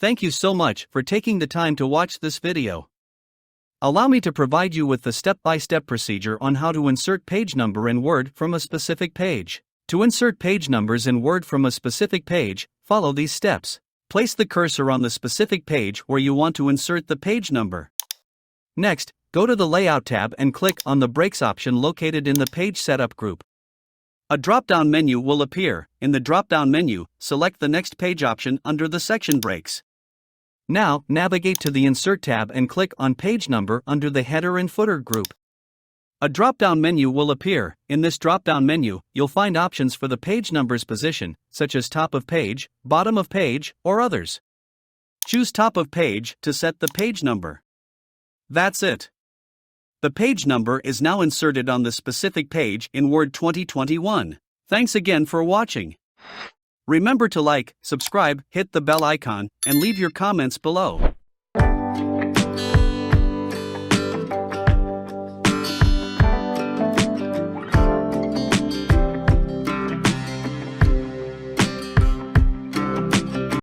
Thank you so much for taking the time to watch this video. Allow me to provide you with the step-by-step procedure on how to insert page number in Word from a specific page. To insert page numbers in Word from a specific page, follow these steps. Place the cursor on the specific page where you want to insert the page number. Next, go to the Layout tab and click on the Breaks option located in the Page Setup group. A drop-down menu will appear. In the drop-down menu, select the Next Page option under the section Breaks. Now, navigate to the Insert tab and click on Page Number under the Header and Footer group. A drop-down menu will appear. In this drop-down menu, you'll find options for the page number's position, such as top of page, bottom of page, or others. Choose top of page to set the page number. That's it. The page number is now inserted on the specific page in Word 2021. Thanks again for watching. Remember to like, subscribe, hit the bell icon, and leave your comments below.